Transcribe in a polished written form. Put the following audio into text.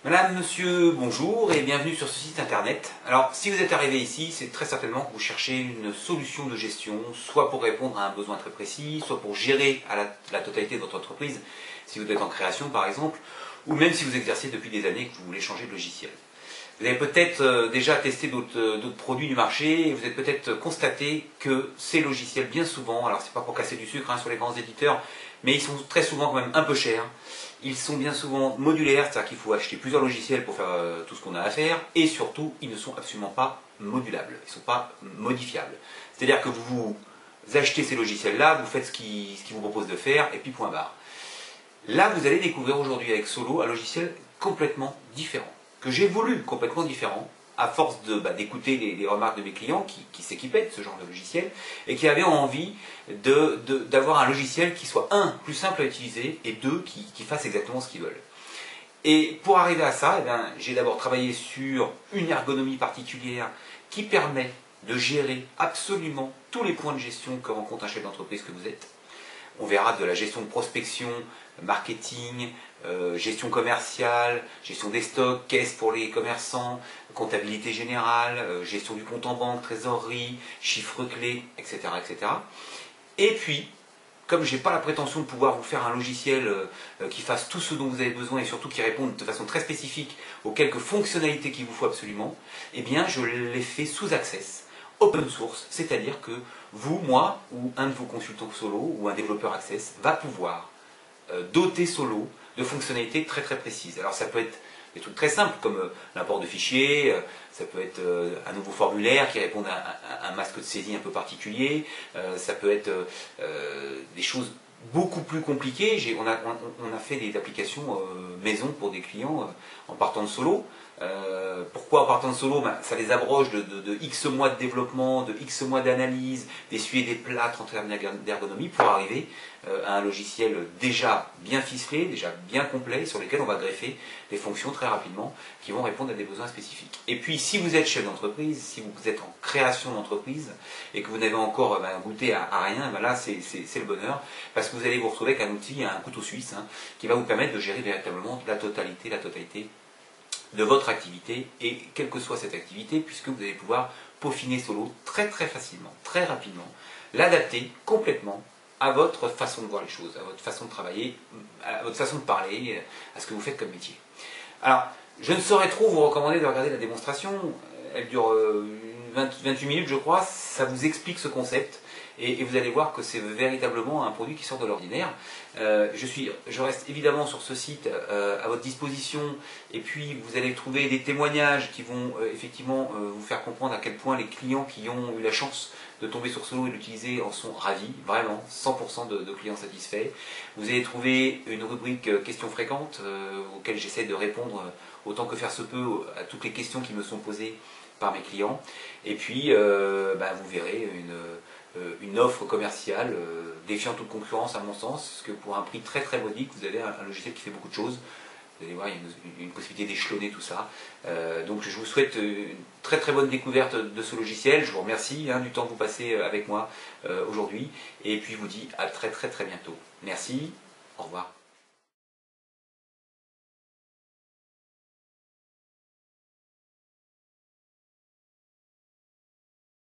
Madame, monsieur, bonjour et bienvenue sur ce site internet. Alors, si vous êtes arrivé ici, c'est très certainement que vous cherchez une solution de gestion, soit pour répondre à un besoin très précis, soit pour gérer à la totalité de votre entreprise, si vous êtes en création par exemple, ou même si vous exercez depuis des années et que vous voulez changer de logiciel. Vous avez peut-être déjà testé d'autres produits du marché et vous avez peut-être constaté que ces logiciels, bien souvent, alors c'est pas pour casser du sucre sur les grands éditeurs, mais ils sont très souvent quand même un peu chers. Ils sont bien souvent modulaires, c'est-à-dire qu'il faut acheter plusieurs logiciels pour faire tout ce qu'on a à faire, et surtout, ils ne sont absolument pas modulables, ils ne sont pas modifiables. C'est-à-dire que vous achetez ces logiciels-là, vous faites ce qu'ils vous proposent de faire, et puis point barre. Là, vous allez découvrir aujourd'hui avec Solo un logiciel complètement différent, que j'ai voulu complètement différent, à force d'écouter les remarques de mes clients qui s'équipaient de ce genre de logiciel et qui avaient envie d'avoir un logiciel qui soit, un, plus simple à utiliser et deux, qui fasse exactement ce qu'ils veulent. Et pour arriver à ça, j'ai d'abord travaillé sur une ergonomie particulière qui permet de gérer absolument tous les points de gestion que rencontre un chef d'entreprise que vous êtes. On verra de la gestion de prospection, marketing, gestion commerciale, gestion des stocks, caisse pour les commerçants, comptabilité générale, gestion du compte en banque, trésorerie, chiffres clés, etc. etc. Et puis, comme je n'ai pas la prétention de pouvoir vous faire un logiciel qui fasse tout ce dont vous avez besoin et surtout qui réponde de façon très spécifique aux quelques fonctionnalités qu'il vous faut absolument, eh bien je l'ai fait sous Access, open source, c'est-à-dire que vous, moi, ou un de vos consultants Solo, ou un développeur Access, va pouvoir doter Solo de fonctionnalités très très précises. Alors ça peut être des trucs très simples comme l'import de fichiers, ça peut être un nouveau formulaire qui répond à un masque de saisie un peu particulier, ça peut être des choses beaucoup plus compliquées. On a fait des applications maison pour des clients en partant de Solo. Pourquoi en partant de Solo? Ça les abroge de X mois de développement, de X mois d'analyse, d'essuyer des plâtres en termes d'ergonomie pour arriver à un logiciel déjà bien ficelé, déjà bien complet, sur lequel on va greffer des fonctions très rapidement qui vont répondre à des besoins spécifiques. Et puis si vous êtes chef d'entreprise, si vous êtes en création d'entreprise et que vous n'avez encore goûté à rien, là c'est le bonheur parce que vous allez vous retrouver avec un outil, un couteau suisse qui va vous permettre de gérer véritablement la totalité de votre activité et quelle que soit cette activité, puisque vous allez pouvoir peaufiner Solo très très facilement, très rapidement, l'adapter complètement à votre façon de voir les choses, à votre façon de travailler, à votre façon de parler, à ce que vous faites comme métier. Alors, je ne saurais trop vous recommander de regarder la démonstration, elle dure 28 minutes je crois, ça vous explique ce concept. Et vous allez voir que c'est véritablement un produit qui sort de l'ordinaire. Je reste évidemment sur ce site à votre disposition et puis vous allez trouver des témoignages qui vont effectivement vous faire comprendre à quel point les clients qui ont eu la chance de tomber sur Solo et d'utiliser en sont ravis, vraiment, 100% de clients satisfaits. Vous allez trouver une rubrique questions fréquentes auxquelles j'essaie de répondre autant que faire se peut à toutes les questions qui me sont posées par mes clients. Et puis vous verrez une offre commerciale défiant toute concurrence à mon sens, parce que pour un prix très très modique, vous avez un logiciel qui fait beaucoup de choses. Vous allez voir, il y a une possibilité d'échelonner tout ça. Donc je vous souhaite une très très bonne découverte de ce logiciel. Je vous remercie du temps que vous passez avec moi aujourd'hui. Et puis je vous dis à très très très bientôt. Merci, au revoir.